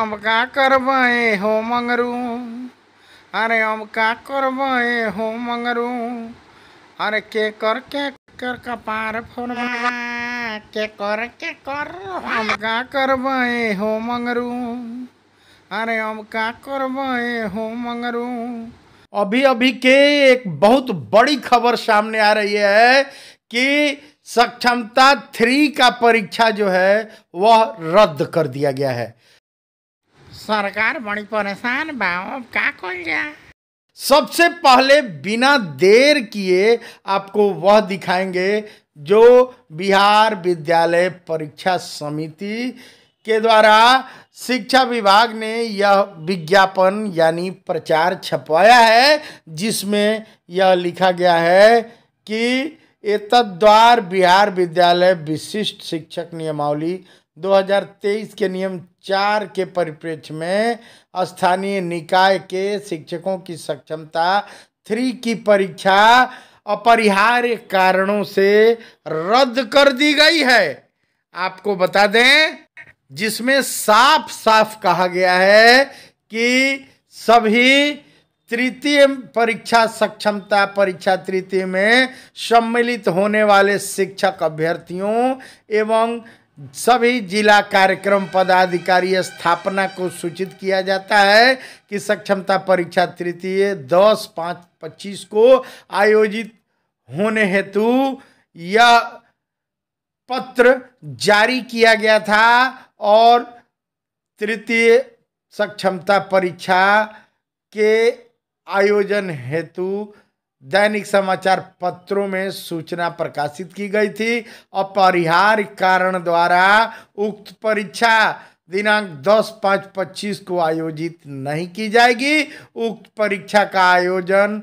हम का करबे हो मंगरू, अरे हम का करबे हो मंगरू, अरे के कर कपार फोड़बा, के कर हम का करबे हो मंगरू, अरे हम का करबे हो मंगरू। अभी अभी के एक बहुत बड़ी खबर सामने आ रही है कि सक्षमता 3 का परीक्षा जो है वह रद्द कर दिया गया है। सरकार बड़ी परेशान बा, अब का कइल जाए। सबसे पहले बिना देर किए आपको वह दिखाएंगे जो बिहार विद्यालय परीक्षा समिति के द्वारा शिक्षा विभाग ने यह विज्ञापन यानी प्रचार छपवाया है, जिसमें यह लिखा गया है कि एतद्द्वारा बिहार विद्यालय विशिष्ट शिक्षक नियमावली 2023 के नियम 4 के परिप्रेक्ष्य में स्थानीय निकाय के शिक्षकों की सक्षमता 3 की परीक्षा अपरिहार्य कारणों से रद्द कर दी गई है। आपको बता दें, जिसमें साफ साफ कहा गया है कि सभी तृतीय परीक्षा सक्षमता परीक्षा तृतीय में सम्मिलित होने वाले शिक्षक अभ्यर्थियों एवं सभी जिला कार्यक्रम पदाधिकारी स्थापना को सूचित किया जाता है कि सक्षमता परीक्षा तृतीय 10/5/25 को आयोजित होने हेतु यह पत्र जारी किया गया था और तृतीय सक्षमता परीक्षा के आयोजन हेतु दैनिक समाचार पत्रों में सूचना प्रकाशित की गई थी। अपरिहार्य कारण द्वारा उक्त परीक्षा दिनांक 10/5/25 को आयोजित नहीं की जाएगी। उक्त परीक्षा का आयोजन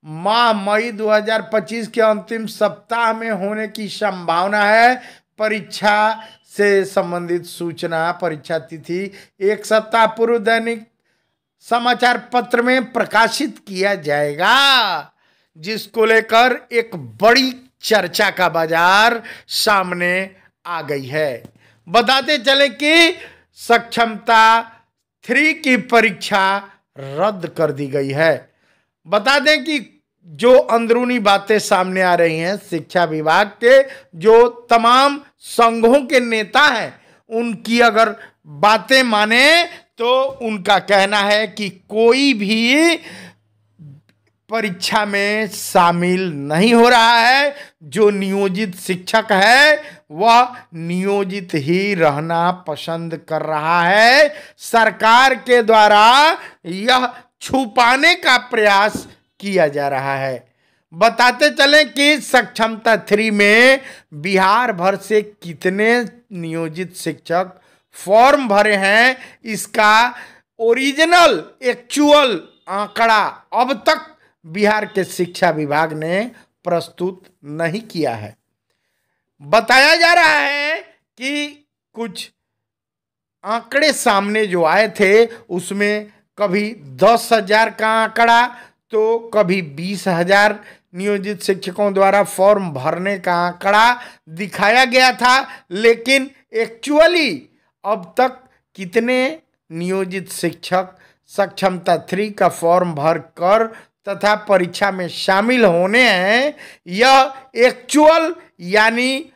माह मई 2025 के अंतिम सप्ताह में होने की संभावना है। परीक्षा से संबंधित सूचना परीक्षा तिथि 1 सप्ताह पूर्व दैनिक समाचार पत्र में प्रकाशित किया जाएगा, जिसको लेकर एक बड़ी चर्चा का बाजार सामने आ गई है। बताते चले कि सक्षमता 3 की परीक्षा रद्द कर दी गई है। बता दें कि जो अंदरूनी बातें सामने आ रही हैं, शिक्षा विभाग के जो तमाम संघों के नेता हैं उनकी अगर बातें माने तो उनका कहना है कि कोई भी परीक्षा में शामिल नहीं हो रहा है। जो नियोजित शिक्षक है वह नियोजित ही रहना पसंद कर रहा है। सरकार के द्वारा यह छुपाने का प्रयास किया जा रहा है। बताते चलें कि सक्षमता 3 में बिहार भर से कितने नियोजित शिक्षक फॉर्म भरे हैं, इसका ओरिजिनल एक्चुअल आंकड़ा अब तक बिहार के शिक्षा विभाग ने प्रस्तुत नहीं किया है। बताया जा रहा है कि कुछ आंकड़े सामने जो आए थे उसमें कभी 10,000 का आंकड़ा तो कभी 20,000 नियोजित शिक्षकों द्वारा फॉर्म भरने का आंकड़ा दिखाया गया था, लेकिन एक्चुअली अब तक कितने नियोजित शिक्षक सक्षमता 3 का फॉर्म भर कर तथा परीक्षा में शामिल होने हैं, यह एक्चुअल यानी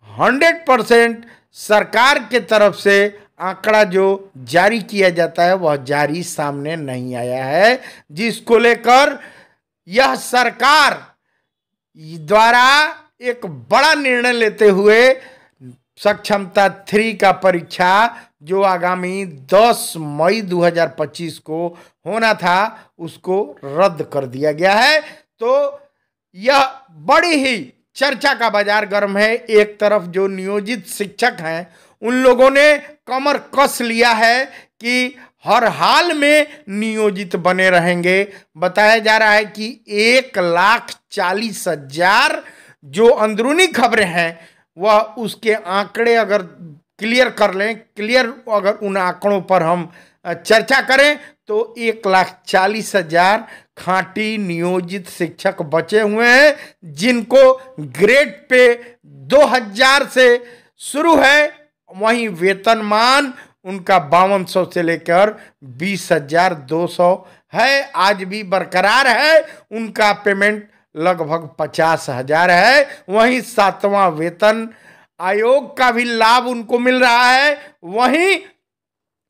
100% सरकार के तरफ से आंकड़ा जो जारी किया जाता है वह जारी सामने नहीं आया है, जिसको लेकर यह सरकार द्वारा एक बड़ा निर्णय लेते हुए सक्षमता 3 का परीक्षा जो आगामी 10 मई 2025 को होना था उसको रद्द कर दिया गया है। तो यह बड़ी ही चर्चा का बाजार गर्म है। एक तरफ जो नियोजित शिक्षक हैं उन लोगों ने कमर कस लिया है कि हर हाल में नियोजित बने रहेंगे। बताया जा रहा है कि 1,40,000 जो अंदरूनी खबरें हैं वह उसके आंकड़े अगर क्लियर अगर उन आंकड़ों पर हम चर्चा करें तो 1,40,000 खांटी नियोजित शिक्षक बचे हुए हैं, जिनको ग्रेड पे 2,000 से शुरू है, वहीं वेतनमान उनका 5200 से लेकर 20,200 है, आज भी बरकरार है। उनका पेमेंट लगभग 50,000 है। वहीं 7वां वेतन आयोग का भी लाभ उनको मिल रहा है। वहीं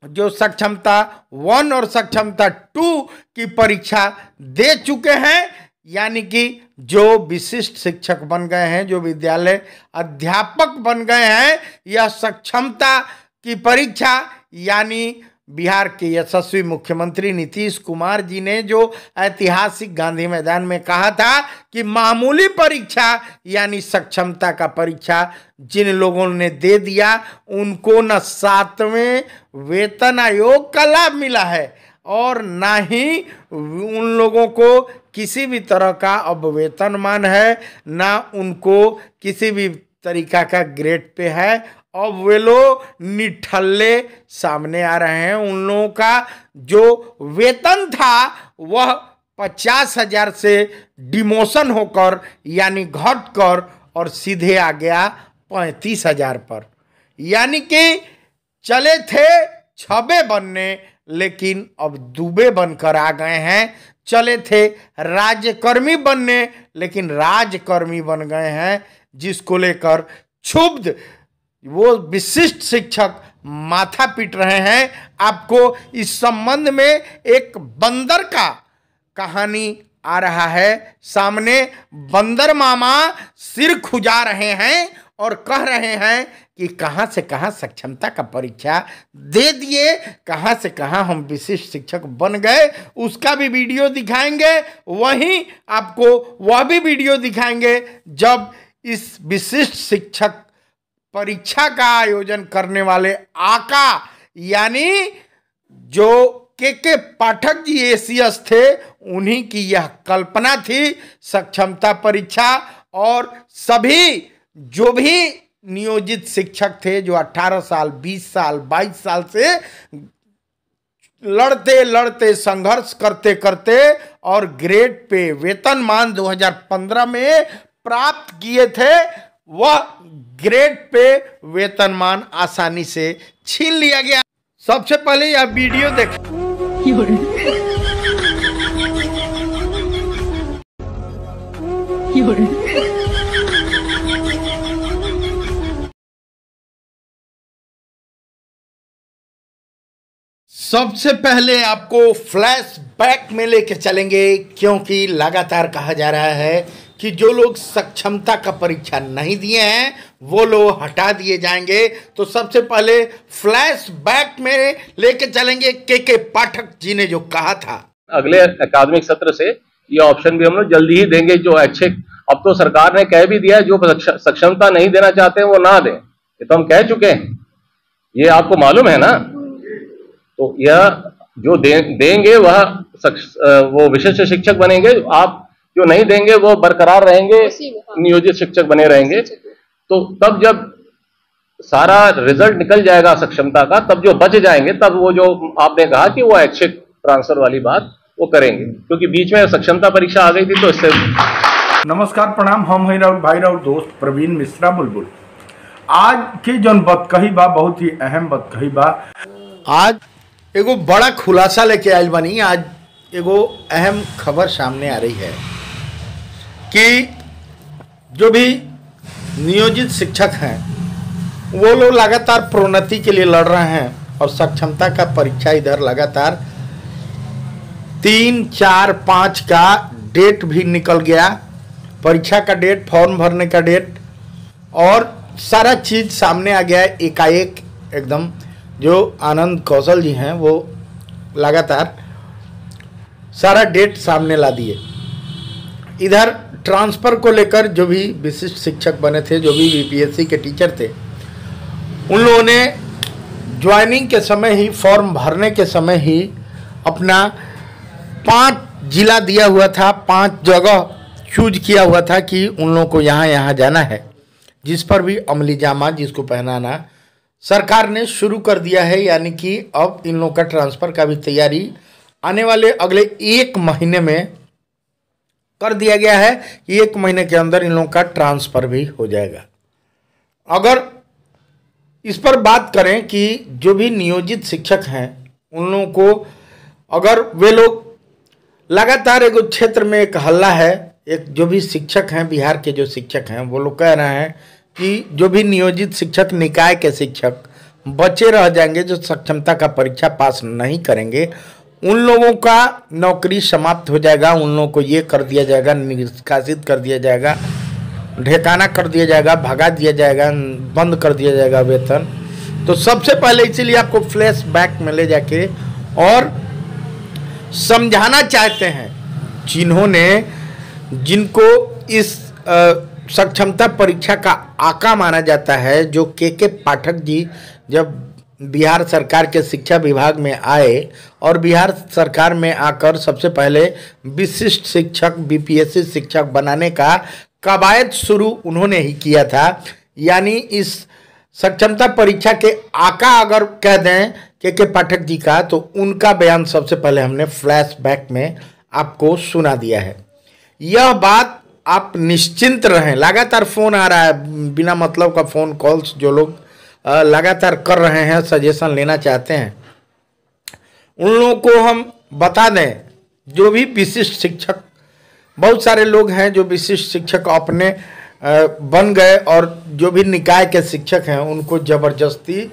जो सक्षमता 1 और सक्षमता 2 की परीक्षा दे चुके हैं, यानी कि जो विशिष्ट शिक्षक बन गए हैं, जो विद्यालय अध्यापक बन गए हैं, यह सक्षमता की परीक्षा, यानी बिहार के यशस्वी मुख्यमंत्री नीतीश कुमार जी ने जो ऐतिहासिक गांधी मैदान में कहा था कि मामूली परीक्षा यानी सक्षमता का परीक्षा जिन लोगों ने दे दिया उनको न 7वें वेतन आयोग का लाभ मिला है और ना ही उन लोगों को किसी भी तरह का अब वेतनमान है, ना उनको किसी भी तरीका का ग्रेड पे है। अब वे लोग निठल्ले सामने आ रहे हैं। उन लोगों का जो वेतन था वह 50,000 से डिमोशन होकर यानी घटकर और सीधे आ गया 35,000 पर, यानी कि चले थे छबे बनने लेकिन अब दुबे बनकर आ गए हैं। चले थे राज्यकर्मी बनने लेकिन राजकर्मी बन गए हैं, जिसको लेकर क्षुब्ध वो विशिष्ट शिक्षक माथा पीट रहे हैं। आपको इस संबंध में एक बंदर का कहानी आ रहा है सामने। बंदर मामा सिर खुजा रहे हैं और कह रहे हैं कि कहां से कहां सक्षमता का परीक्षा दे दिए, कहां से कहां हम विशिष्ट शिक्षक बन गए। उसका भी वीडियो दिखाएंगे। वहीं आपको वह भी वीडियो दिखाएंगे जब इस विशिष्ट शिक्षक परीक्षा का आयोजन करने वाले आका यानी जो के पाठक जी एसीएस थे, उन्हीं की यह कल्पना थी सक्षमता परीक्षा। और सभी जो भी नियोजित शिक्षक थे जो 18 साल 20 साल 22 साल से लड़ते लड़ते संघर्ष करते करते और ग्रेड पे वेतनमान 2015 में प्राप्त किए थे, वह ग्रेड पे वेतनमान आसानी से छीन लिया गया। सबसे पहले यह वीडियो देखें। सबसे पहले आपको फ्लैश बैक में लेके चलेंगे, क्योंकि लगातार कहा जा रहा है कि जो लोग सक्षमता का परीक्षा नहीं दिए हैं वो लोग हटा दिए जाएंगे। तो सबसे पहले फ्लैश बैक में लेके चलेंगे के पाठक जी ने जो कहा था। अगले अकादमिक सत्र से ये ऑप्शन भी हम लोग जल्दी ही देंगे। जो ऐच्छिक, अब तो सरकार ने कह भी दिया है, जो सक्षमता नहीं देना चाहते हैं वो ना दें, ये तो हम कह चुके हैं, ये आपको मालूम है ना। तो यह जो देंगे वह वो विशिष्ट शिक्षक बनेंगे, आप जो नहीं देंगे वो बरकरार रहेंगे, नियोजित शिक्षक बने रहेंगे। तो तब जब सारा रिजल्ट निकल जाएगा सक्षमता का, तब जो बच जाएंगे, तब वो जो आपने कहा कि वो ऐच्छिक ट्रांसफर वाली बात वो करेंगे, क्योंकि बीच में सक्षमता परीक्षा आ गई थी। तो इससे नमस्कार प्रणाम, हम हैं राहुल भाई, राहुल दोस्त प्रवीण मिश्रा बुलबुल। आज की जौन बात कही बा बहुत ही अहम बात कही बा। आज एगो बड़ा खुलासा लेके आयल बनी। आज एगो अहम खबर सामने आ रही है कि जो भी नियोजित शिक्षक हैं वो लोग लगातार प्रोन्नति के लिए लड़ रहे हैं और सक्षमता का परीक्षा इधर लगातार 3, 4, 5 का डेट भी निकल गया। परीक्षा का डेट, फॉर्म भरने का डेट और सारा चीज़ सामने आ गया है एकाएक एकदम। जो आनंद कौशल जी हैं वो लगातार सारा डेट सामने ला दिए। इधर ट्रांसफ़र को लेकर जो भी विशिष्ट शिक्षक बने थे, जो भी बीपीएससी के टीचर थे, उन लोगों ने ज्वाइनिंग के समय ही, फॉर्म भरने के समय ही अपना 5 जिला दिया हुआ था, 5 जगह चूज किया हुआ था कि उन लोगों को यहाँ यहाँ जाना है, जिस पर भी अमली जामा जिसको पहनाना सरकार ने शुरू कर दिया है। यानी कि अब इन लोगों का ट्रांसफ़र का भी तैयारी आने वाले अगले 1 महीने में कर दिया गया है कि 1 महीने के अंदर इन लोगों का ट्रांसफ़र भी हो जाएगा। अगर इस पर बात करें कि जो भी नियोजित शिक्षक हैं उन लोगों को, अगर वे लोग लगातार एक क्षेत्र में एक हल्ला है, एक जो भी शिक्षक हैं बिहार के जो शिक्षक हैं वो लोग कह रहे हैं कि जो भी नियोजित शिक्षक निकाय के शिक्षक बचे रह जाएंगे, जो सक्षमता का परीक्षा पास नहीं करेंगे, उन लोगों का नौकरी समाप्त हो जाएगा, उन लोगों को ये कर दिया जाएगा, निष्कासित कर दिया जाएगा, ढेकाना कर दिया जाएगा, भगा दिया जाएगा, बंद कर दिया जाएगा वेतन। तो सबसे पहले इसीलिए आपको फ्लैश बैक में ले जाके और समझाना चाहते हैं जिनको इस सक्षमता परीक्षा का आका माना जाता है, जो के पाठक जी जब बिहार सरकार के शिक्षा विभाग में आए और बिहार सरकार में आकर सबसे पहले विशिष्ट शिक्षक बीपीएससी शिक्षक बनाने का कवायद शुरू उन्होंने ही किया था। यानी इस सक्षमता परीक्षा के आका अगर कह दें के पाठक जी का, तो उनका बयान सबसे पहले हमने फ्लैशबैक में आपको सुना दिया है। यह बात आप निश्चिंत रहें, लगातार फ़ोन आ रहा है बिना मतलब का फ़ोन कॉल्स, जो लोग लगातार कर रहे हैं, सजेशन लेना चाहते हैं, उन लोगों को हम बता दें, जो भी विशिष्ट शिक्षक, बहुत सारे लोग हैं जो विशिष्ट शिक्षक अपने बन गए और जो भी निकाय के शिक्षक हैं उनको ज़बरदस्ती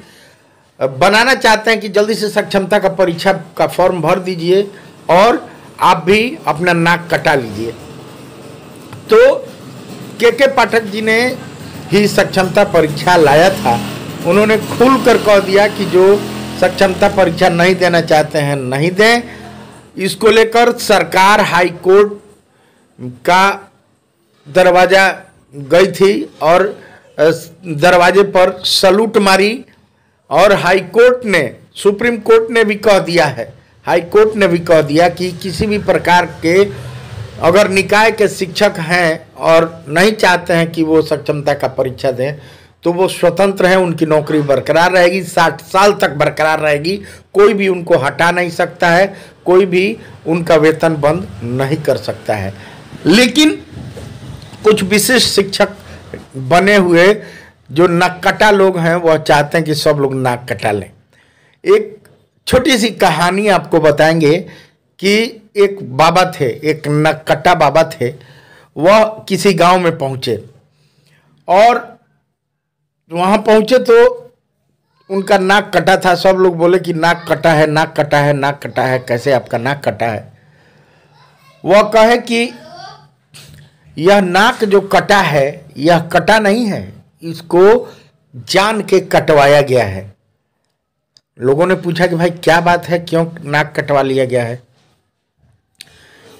बनाना चाहते हैं कि जल्दी से सक्षमता का परीक्षा का फॉर्म भर दीजिए और आप भी अपना नाक कटा लीजिए। तो के पाठक जी ने ही सक्षमता परीक्षा लाया था, उन्होंने खुल कर कह दिया कि जो सक्षमता परीक्षा नहीं देना चाहते हैं नहीं दें। इसको लेकर सरकार हाई कोर्ट का दरवाज़ा गई थी और दरवाजे पर सलूट मारी और हाई कोर्ट ने, सुप्रीम कोर्ट ने भी कह दिया है, हाई कोर्ट ने भी कह दिया कि किसी भी प्रकार के अगर निकाय के शिक्षक हैं और नहीं चाहते हैं कि वो सक्षमता का परीक्षा दें तो वो स्वतंत्र हैं, उनकी नौकरी बरकरार रहेगी, 60 साल तक बरकरार रहेगी, कोई भी उनको हटा नहीं सकता है, कोई भी उनका वेतन बंद नहीं कर सकता है। लेकिन कुछ विशिष्ट शिक्षक बने हुए जो नाक कटा लोग हैं वह चाहते हैं कि सब लोग नाक कटा लें। एक छोटी सी कहानी आपको बताएंगे कि एक बाबा थे, एक नाक कटा बाबा थे, वह किसी गांव में पहुंचे और वहां पहुंचे तो उनका नाक कटा था। सब लोग बोले कि नाक कटा है, नाक कटा है, नाक कटा है, कैसे आपका नाक कटा है? वह कहे कि यह नाक जो कटा है यह कटा नहीं है, इसको जान के कटवाया गया है। लोगों ने पूछा कि भाई क्या बात है, क्यों नाक कटवा लिया गया है?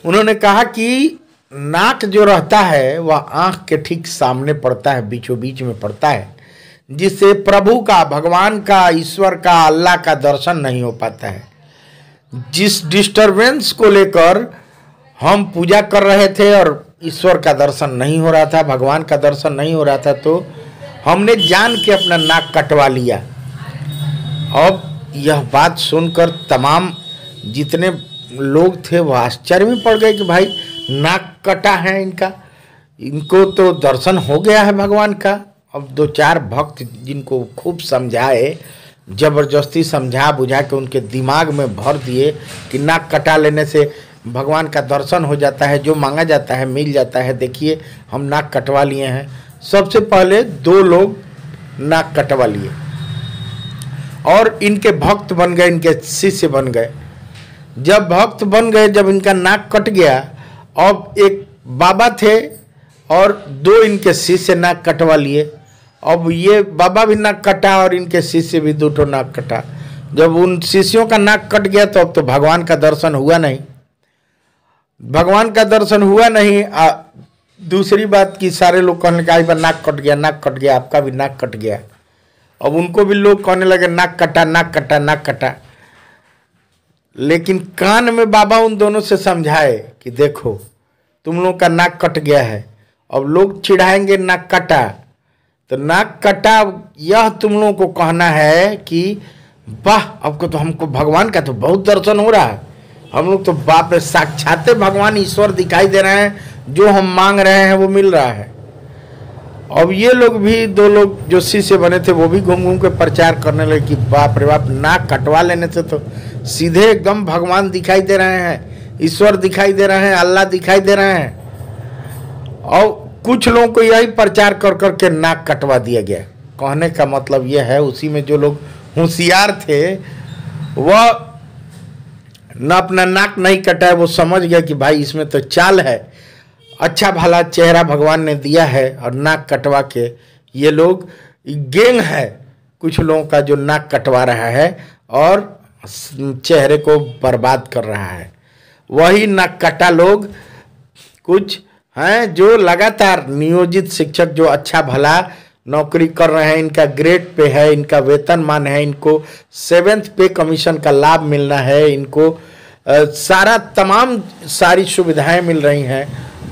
उन्होंने कहा कि नाक जो रहता है वह आंख के ठीक सामने पड़ता है, बीचों बीच में पड़ता है, जिससे प्रभु का, भगवान का, ईश्वर का, अल्लाह का दर्शन नहीं हो पाता है। जिस डिस्टरबेंस को लेकर हम पूजा कर रहे थे और ईश्वर का दर्शन नहीं हो रहा था, भगवान का दर्शन नहीं हो रहा था, तो हमने जान के अपना नाक कटवा लिया। अब यह बात सुनकर तमाम जितने लोग थे वो आश्चर्य में पड़ गए कि भाई नाक कटा है इनका, इनको तो दर्शन हो गया है भगवान का। अब 2-4 भक्त जिनको खूब समझाए, जबरदस्ती समझा बुझा के उनके दिमाग में भर दिए कि नाक कटा लेने से भगवान का दर्शन हो जाता है, जो मांगा जाता है मिल जाता है। देखिए हम नाक कटवा लिए हैं। सबसे पहले 2 लोग नाक कटवा लिए और इनके भक्त बन गए, इनके शिष्य बन गए। जब भक्त बन गए, जब इनका नाक कट गया, अब एक बाबा थे और 2 इनके शिष्य नाक कटवा लिए। अब ये बाबा भी नाक कटा और इनके शिष्य भी 2 नाक कटा। जब उन शिष्यों का नाक कट गया तो अब तो भगवान का दर्शन हुआ नहीं, भगवान का दर्शन हुआ नहीं। दूसरी बात कि सारे लोग कहने लगे भाई नाक कट गया, नाक कट गया, आपका भी नाक कट गया। अब उनको भी लोग कहने लगे नाक कटा, नाक कटा, नाक कटा। लेकिन कान में बाबा उन दोनों से समझाए कि देखो तुम लोग का नाक कट गया है। अब लोग चिढ़ाएंगे नाक कटा, तो नाक कटा यह तुम लोगों को कहना है कि वाह अब तो हमको भगवान का तो बहुत दर्शन हो रहा है, हम लोग तो बाप रे साक्षात भगवान ईश्वर दिखाई दे रहे हैं, जो हम मांग रहे हैं वो मिल रहा है। अब ये लोग भी, 2 लोग जो शिष्य बने थे वो भी घूम घूम के प्रचार करने लगे कि बाप रे बाप, नाक कटवा लेने से तो सीधे एकदम भगवान दिखाई दे रहे हैं, ईश्वर दिखाई दे रहे हैं, अल्लाह दिखाई दे रहे हैं। और कुछ लोगों को यही प्रचार कर करके नाक कटवा दिया गया। कहने का मतलब यह है, उसी में जो लोग होशियार थे वह न अपना नाक नहीं कटाए, वो समझ गया कि भाई इसमें तो चाल है, अच्छा भला चेहरा भगवान ने दिया है और नाक कटवा के ये लोग गैंग है कुछ लोगों का जो नाक कटवा रहा है और चेहरे को बर्बाद कर रहा है। वही नाक कटा लोग कुछ हैं जो लगातार नियोजित शिक्षक जो अच्छा भला नौकरी कर रहे हैं, इनका ग्रेड पे है, इनका वेतनमान है, इनको 7th पे कमीशन का लाभ मिलना है, इनको तमाम सारी सुविधाएं मिल रही हैं,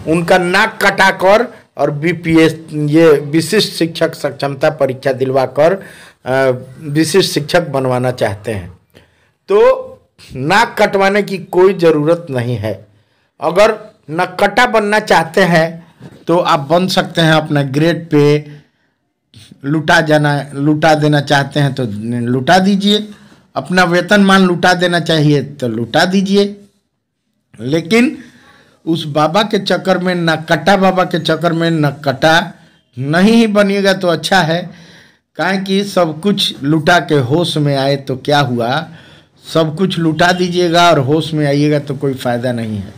उनका नाक कटाकर और बीपीएस ये विशिष्ट शिक्षक सक्षमता परीक्षा दिलवाकर विशिष्ट शिक्षक बनवाना चाहते हैं। तो नाक कटवाने की कोई ज़रूरत नहीं है। अगर नक्कटा बनना चाहते हैं तो आप बन सकते हैं, अपना ग्रेड पे लुटा देना चाहते हैं तो लुटा दीजिए, अपना वेतनमान लुटा देना चाहिए तो लुटा दीजिए, लेकिन उस बाबा के चक्कर में, नक्कटा बाबा के चक्कर में नक्कटा नहीं ही बनिएगा तो अच्छा है। काहे कि सब कुछ लुटा के होश में आए तो क्या हुआ, सब कुछ लुटा दीजिएगा और होश में आइएगा तो कोई फ़ायदा नहीं है।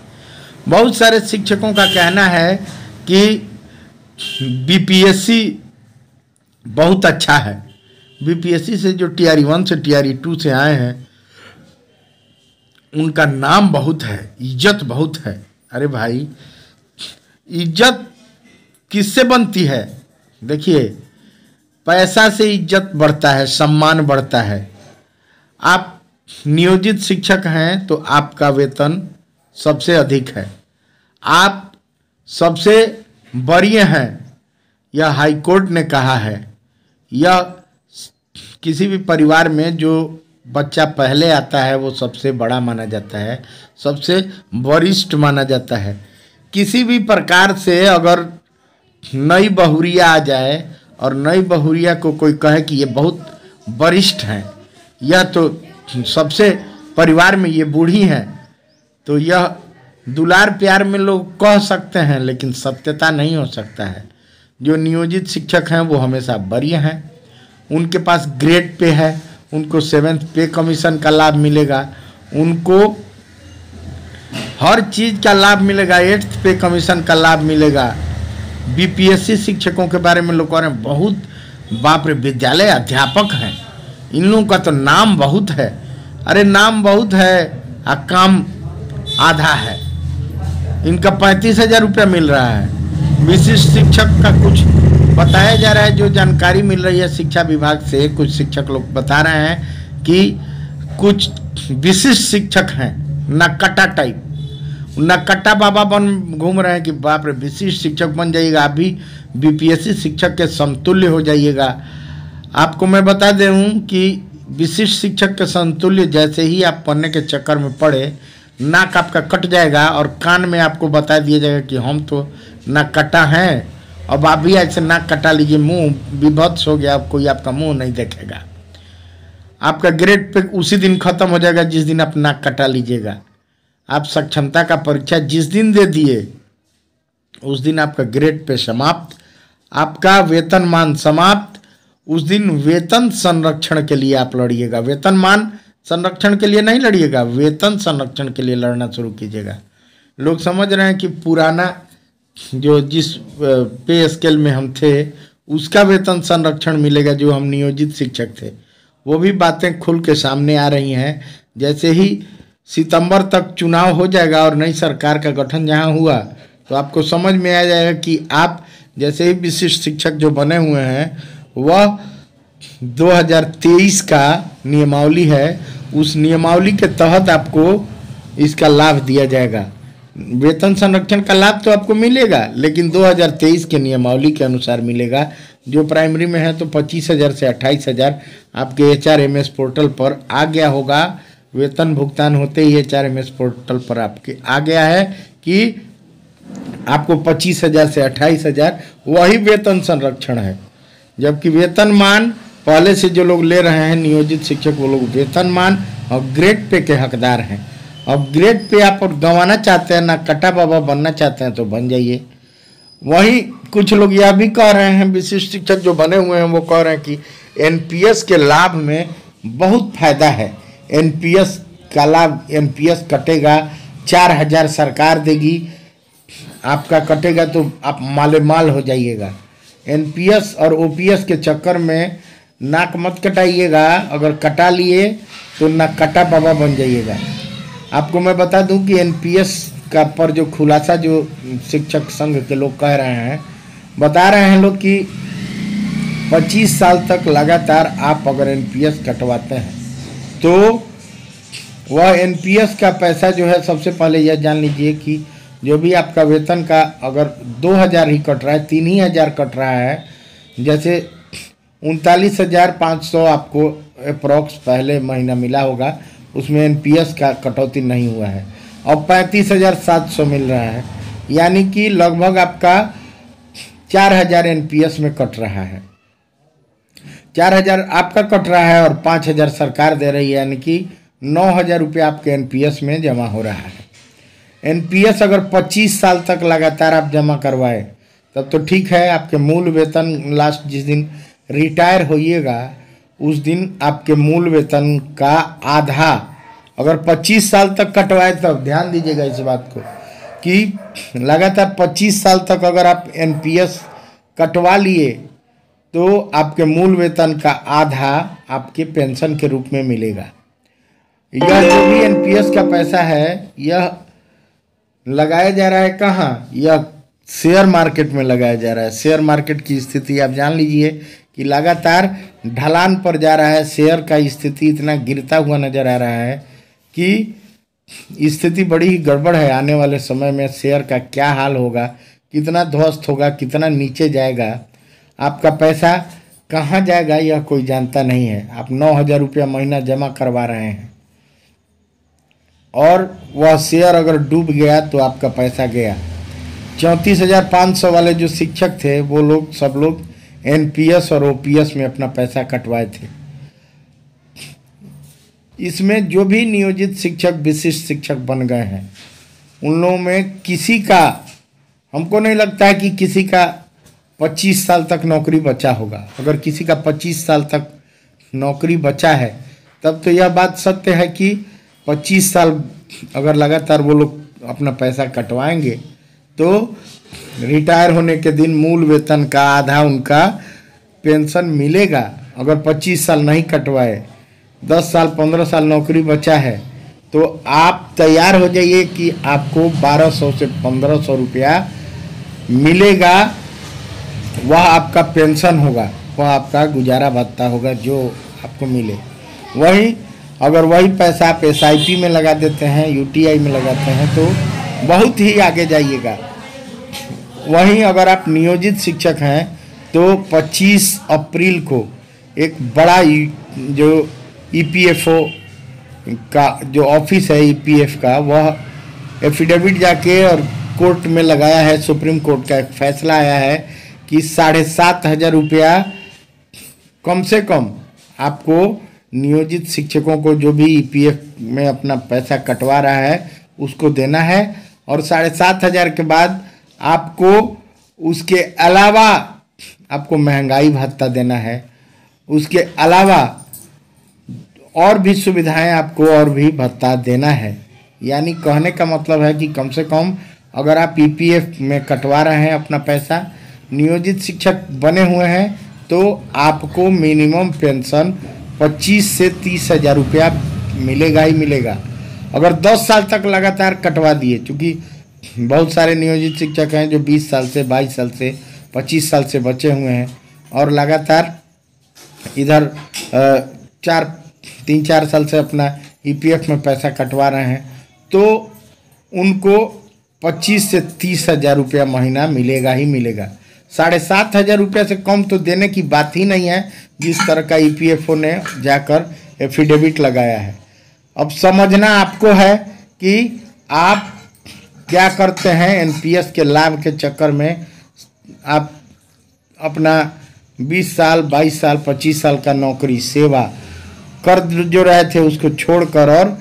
बहुत सारे शिक्षकों का कहना है कि बीपीएससी बहुत अच्छा है, बीपीएससी से जो TRE 1 से TRE 2 से आए हैं उनका नाम बहुत है, इज्जत बहुत है। अरे भाई, इज्जत किससे बनती है? देखिए, पैसा से इज्जत बढ़ता है, सम्मान बढ़ता है। आप नियोजित शिक्षक हैं तो आपका वेतन सबसे अधिक है, आप सबसे वरीय हैं, यह हाई कोर्ट ने कहा है। यह किसी भी परिवार में जो बच्चा पहले आता है वो सबसे बड़ा माना जाता है, सबसे वरिष्ठ माना जाता है। किसी भी प्रकार से अगर नई बहुरिया आ जाए और नई बहुरिया को कोई कहे कि ये बहुत वरिष्ठ हैं, यह तो सबसे परिवार में ये बूढ़ी हैं, तो यह दुलार प्यार में लोग कह सकते हैं, लेकिन सत्यता नहीं हो सकता है। जो नियोजित शिक्षक हैं वो हमेशा वरीय हैं, उनके पास ग्रेड पे है, उनको 7th पे कमीशन का लाभ मिलेगा, उनको हर चीज़ का लाभ मिलेगा, 8th पे कमीशन का लाभ मिलेगा। बीपीएससी शिक्षकों के बारे में लोग कह रहे हैं बहुत बाप रे, विद्यालय अध्यापक हैं, इन लोगों का तो नाम बहुत है। अरे नाम बहुत है और काम आधा है। इनका 35,000 रुपया मिल रहा है। विशिष्ट शिक्षक का कुछ बताया जा रहा है, जो जानकारी मिल रही है शिक्षा विभाग से, कुछ शिक्षक लोग बता रहे हैं कि कुछ विशिष्ट शिक्षक हैं नक्कटा टाइप, नक्कटा बाबा बन घूम रहे हैं कि बाप रे, विशिष्ट शिक्षक बन जाइएगा, आप भी बीपीएससी शिक्षक के समतुल्य हो जाइएगा। आपको मैं बता दूं कि विशिष्ट शिक्षक के समतुल्य जैसे ही आप पढ़ने के चक्कर में पड़े, नाक आपका कट जाएगा और कान में आपको बता दिया जाएगा कि हम तो नक्कटा हैं, अब आप भी ऐसे नाक कटा लीजिए, मुंह विभत्स हो गया, कोई आपका मुंह नहीं देखेगा। आपका ग्रेड पे उसी दिन खत्म हो जाएगा जिस दिन आप नाक कटा लीजिएगा। आप सक्षमता का परीक्षा जिस दिन दे दिए उस दिन आपका ग्रेड पे समाप्त, आपका वेतनमान समाप्त। उस दिन वेतन संरक्षण के लिए आप लड़िएगा, वेतनमान संरक्षण के लिए नहीं लड़िएगा, वेतन संरक्षण के लिए लड़ना शुरू कीजिएगा। लोग समझ रहे हैं कि पुराना जो जिस पे स्केल में हम थे उसका वेतन संरक्षण मिलेगा जो हम नियोजित शिक्षक थे, वो भी बातें खुल के सामने आ रही हैं। जैसे ही सितंबर तक चुनाव हो जाएगा और नई सरकार का गठन जहां हुआ तो आपको समझ में आ जाएगा कि आप जैसे ही विशिष्ट शिक्षक जो बने हुए हैं वह 2023 का नियमावली है, उस नियमावली के तहत आपको इसका लाभ दिया जाएगा। वेतन संरक्षण का लाभ तो आपको मिलेगा, लेकिन 2023 के नियमावली के अनुसार मिलेगा। जो प्राइमरी में है तो 25,000 से 28,000 आपके HRMS पोर्टल पर आ गया होगा। वेतन भुगतान होते ही HRMS पोर्टल पर आपके आ गया है कि आपको 25,000 से 28,000 वही वेतन संरक्षण है। जबकि वेतनमान पहले से जो लोग ले रहे हैं नियोजित शिक्षक, वो लोग वेतनमान और ग्रेड पे के हकदार हैं। अब ग्रेड पे आप गंवाना चाहते हैं ना, कटा बाबा बनना चाहते हैं तो बन जाइए। वहीं कुछ लोग यह भी कह रहे हैं, विशिष्ट शिक्षक जो बने हुए हैं वो कह रहे हैं कि एनपीएस के लाभ में बहुत फायदा है। एनपीएस का लाभ, एनपीएस कटेगा 4,000 सरकार देगी, आपका कटेगा तो आप माले माल हो जाइएगा। एनपीएस और ओपीएस के चक्कर में नाक मत कटाइएगा, अगर कटा लिए तो ना कटा बाबा बन जाइएगा। आपको मैं बता दूं कि एनपीएस का पर जो खुलासा जो शिक्षक संघ के लोग कह रहे हैं, बता रहे हैं लोग कि 25 साल तक लगातार आप अगर एनपीएस कटवाते हैं तो वह एनपीएस का पैसा जो है, सबसे पहले यह जान लीजिए कि जो भी आपका वेतन का अगर 2,000 ही कट रहा है, 3,000 कट रहा है, जैसे 39,500 आपको अप्रॉक्स पहले महीना मिला होगा, उसमें एनपीएस का कटौती नहीं हुआ है। अब 35,700 मिल रहा है, यानी कि लगभग आपका 4,000 एनपीएस में कट रहा है। 4,000 आपका कट रहा है और 5,000 सरकार दे रही है, यानी कि 9,000 रुपये आपके एनपीएस में जमा हो रहा है। एनपीएस अगर 25 साल तक लगातार आप जमा करवाए तब तो ठीक है। आपके मूल वेतन लास्ट जिस दिन रिटायर होइएगा उस दिन आपके मूल वेतन का आधा अगर 25 साल तक कटवाए, तब ध्यान दीजिएगा इस बात को कि लगातार 25 साल तक अगर आप एनपीएस कटवा लिए तो आपके मूल वेतन का आधा आपके पेंशन के रूप में मिलेगा। यह जो भी एनपीएस का पैसा है यह लगाया जा रहा है कहाँ? यह शेयर मार्केट में लगाया जा रहा है। शेयर मार्केट की स्थिति आप जान लीजिए कि लगातार ढलान पर जा रहा है। शेयर का स्थिति इतना गिरता हुआ नजर आ रहा है कि स्थिति बड़ी ही गड़बड़ है। आने वाले समय में शेयर का क्या हाल होगा, कितना ध्वस्त होगा, कितना नीचे जाएगा, आपका पैसा कहाँ जाएगा, यह कोई जानता नहीं है। आप 9,000 रुपया महीना जमा करवा रहे हैं और वह शेयर अगर डूब गया तो आपका पैसा गया। 34,500 वाले जो शिक्षक थे वो लोग सब लोग एनपीएस और ओपीएस में अपना पैसा कटवाए थे। इसमें जो भी नियोजित शिक्षक विशिष्ट शिक्षक बन गए हैं उन लोगों में किसी का, हमको नहीं लगता है कि किसी का 25 साल तक नौकरी बचा होगा। अगर किसी का 25 साल तक नौकरी बचा है तब तो यह बात सत्य है कि 25 साल अगर लगातार वो लोग अपना पैसा कटवाएंगे तो रिटायर होने के दिन मूल वेतन का आधा उनका पेंशन मिलेगा। अगर 25 साल नहीं कटवाए, 10 साल 15 साल नौकरी बचा है तो आप तैयार हो जाइए कि आपको 1,200 से 1,500 रुपया मिलेगा। वह आपका पेंशन होगा, वह आपका गुजारा भत्ता होगा जो आपको मिले। वहीं अगर वही पैसा आप एसआईपी में लगा देते हैं, यूटीआई में लगाते हैं तो बहुत ही आगे जाइएगा। वहीं अगर आप नियोजित शिक्षक हैं तो 25 अप्रैल को एक बड़ा जो ईपीएफओ का जो ऑफिस है ईपीएफ का, वह एफिडेविट जाके और कोर्ट में लगाया है। सुप्रीम कोर्ट का एक फैसला आया है कि 7,500 रुपया कम से कम आपको नियोजित शिक्षकों को जो भी ईपीएफ में अपना पैसा कटवा रहा है उसको देना है। और 7,500 के बाद आपको उसके अलावा आपको महंगाई भत्ता देना है। उसके अलावा और भी सुविधाएं आपको और भी भत्ता देना है। यानी कहने का मतलब है कि कम से कम अगर आप ईपीएफ में कटवा रहे हैं अपना पैसा, नियोजित शिक्षक बने हुए हैं, तो आपको मिनिमम पेंशन 25 से 30,000 रुपया मिलेगा ही मिलेगा। अगर 10 साल तक लगातार कटवा दिए, क्योंकि बहुत सारे नियोजित शिक्षक हैं जो 20 साल से 22 साल से 25 साल से बचे हुए हैं और लगातार इधर 3-4 साल से अपना ईपीएफ में पैसा कटवा रहे हैं, तो उनको 25 से 30,000 रुपया महीना मिलेगा ही मिलेगा। 7,500 रुपया से कम तो देने की बात ही नहीं है, जिस तरह का ईपीएफओ ने जाकर एफिडेविट लगाया है। अब समझना आपको है कि आप क्या करते हैं एनपीएस के लाभ के चक्कर में आप अपना 20 साल 22 साल 25 साल का नौकरी सेवा कर जो रहे थे उसको छोड़कर और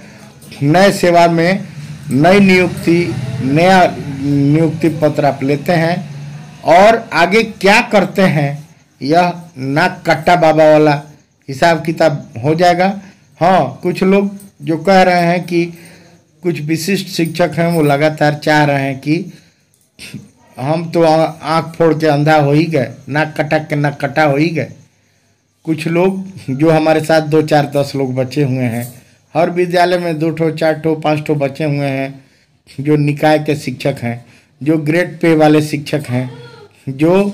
नए सेवा में नई नया नियुक्ति पत्र आप लेते हैं और आगे क्या करते हैं यह नाक कट्टा बाबा वाला हिसाब किताब हो जाएगा। हाँ, कुछ लोग जो कह रहे हैं कि कुछ विशिष्ट शिक्षक हैं वो लगातार चाह रहे हैं कि हम तो आंख फोड़ के अंधा हो ही गए, नाक कटा के नाक कटा हो ही गए। कुछ लोग जो हमारे साथ 2 4 10 लोग बचे हुए हैं, हर विद्यालय में 2 ठो 4 ठो 5 ठो बचे हुए हैं जो निकाय के शिक्षक हैं, जो ग्रेड पे वाले शिक्षक हैं, जो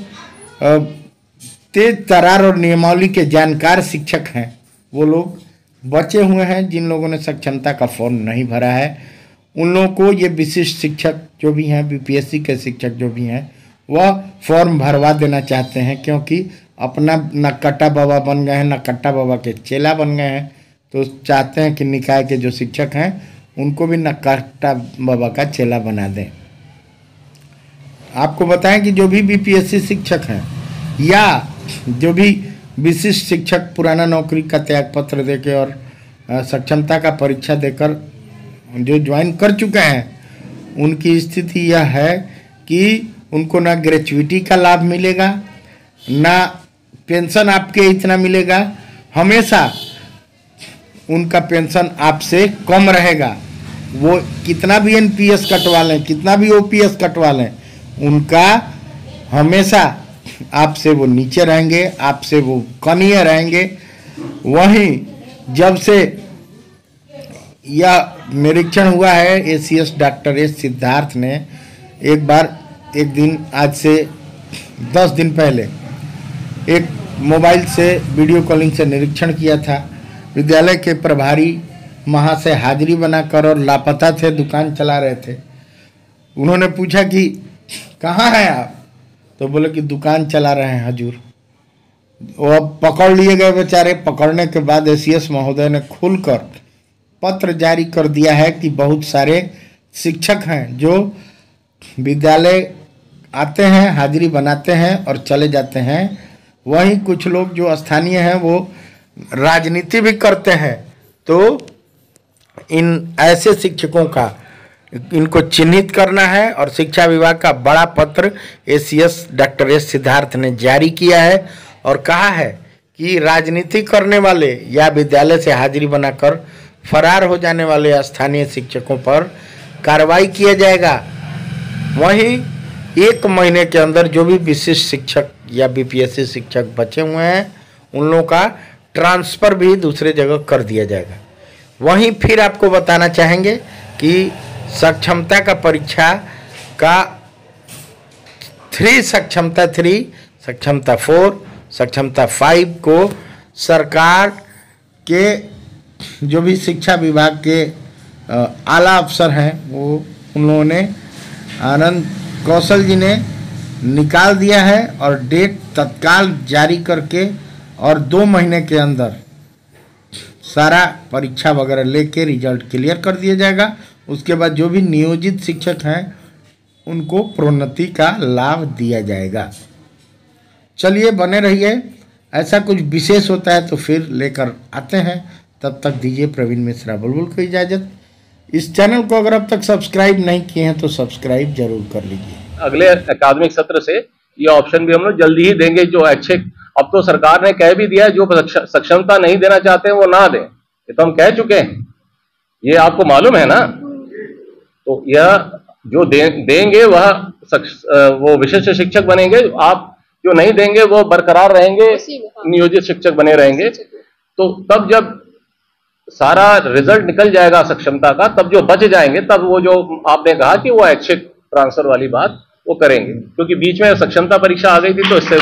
तेज तरार और नियमावली के जानकार शिक्षक हैं, वो लोग बचे हुए हैं। जिन लोगों ने सक्षमता का फॉर्म नहीं भरा है उन लोगों को ये विशिष्ट शिक्षक जो भी हैं, बीपीएससी के शिक्षक जो भी हैं, वह फॉर्म भरवा देना चाहते हैं, क्योंकि अपना नक्कट्टा बाबा बन गए हैं, नक्कट्टा बाबा के चेला बन गए हैं, तो चाहते हैं कि निकाय के जो शिक्षक हैं उनको भी नक्कट्टा बाबा का चेला बना दें। आपको बताएं कि जो भी बीपीएससी शिक्षक हैं या जो भी विशिष्ट शिक्षक पुराना नौकरी का त्याग पत्र देकर और सक्षमता का परीक्षा देकर जो ज्वाइन कर चुके हैं, उनकी स्थिति यह है कि उनको ना ग्रेचुइटी का लाभ मिलेगा, ना पेंशन आपके इतना मिलेगा, हमेशा उनका पेंशन आपसे कम रहेगा। वो कितना भी एनपीएस कटवा लें, कितना भी ओपीएस कटवा लें, उनका हमेशा आपसे वो नीचे रहेंगे, आपसे वो कनीय रहेंगे। वहीं जब से यह निरीक्षण हुआ है एसीएस डॉक्टर एस सिद्धार्थ ने एक दिन आज से 10 दिन पहले एक मोबाइल से वीडियो कॉलिंग से निरीक्षण किया था। विद्यालय के प्रभारी वहाँ से हाजिरी बनाकर और लापता थे, दुकान चला रहे थे। उन्होंने पूछा कि कहाँ हैं आप, तो बोले कि दुकान चला रहे हैं हजूर। वो अब पकड़ लिए गए बेचारे। पकड़ने के बाद एसीएस महोदय ने खुलकर पत्र जारी कर दिया है कि बहुत सारे शिक्षक हैं जो विद्यालय आते हैं, हाजिरी बनाते हैं और चले जाते हैं। वहीं कुछ लोग जो स्थानीय हैं वो राजनीति भी करते हैं। तो इन ऐसे शिक्षकों का इनको चिन्हित करना है और शिक्षा विभाग का बड़ा पत्र एसीएस डॉक्टर एस सिद्धार्थ ने जारी किया है और कहा है कि राजनीति करने वाले या विद्यालय से हाजिरी बनाकर फरार हो जाने वाले स्थानीय शिक्षकों पर कार्रवाई किया जाएगा। वहीं 1 महीने के अंदर जो भी विशिष्ट शिक्षक या बीपीएससी शिक्षक बचे हुए हैं उन लोगों का ट्रांसफ़र भी दूसरे जगह कर दिया जाएगा। वहीं फिर आपको बताना चाहेंगे कि सक्षमता का परीक्षा का 3 सक्षमता 3, सक्षमता 4, सक्षमता 5 को सरकार के जो भी शिक्षा विभाग के आला अफसर हैं वो उन लोगों ने आनंद कौशल जी ने निकाल दिया है और डेट तत्काल जारी करके और 2 महीने के अंदर सारा परीक्षा वगैरह लेके रिजल्ट क्लियर कर दिया जाएगा। उसके बाद जो भी नियोजित शिक्षक हैं उनको प्रोन्नति का लाभ दिया जाएगा। चलिए बने रहिए, ऐसा कुछ विशेष होता है तो फिर लेकर आते हैं। तब तक दीजिए प्रवीण मिश्रा बुलबुल को इजाज़त। इस चैनल को अगर अब तक सब्सक्राइब नहीं किए हैं तो सब्सक्राइब जरूर कर लीजिए। अगले अकादमिक सत्र से ये ऑप्शन भी हम लोग जल्दी ही देंगे। जो अच्छे, अब तो सरकार ने कह भी दिया है जो सक्षमता नहीं देना चाहते हैं वो ना दें, ये तो हम कह चुके हैं, ये आपको मालूम है ना। तो यह जो देंगे वह वो विशिष्ट शिक्षक बनेंगे, आप जो नहीं देंगे वो बरकरार रहेंगे, नियोजित शिक्षक बने रहेंगे। तो तब जब सारा रिजल्ट निकल जाएगा सक्षमता का, तब जो बच जाएंगे तब वो जो आपने कहा कि वो ऐच्छिक ट्रांसफर वाली बात वो करेंगे, क्योंकि बीच में सक्षमता परीक्षा आ गई थी तो इससे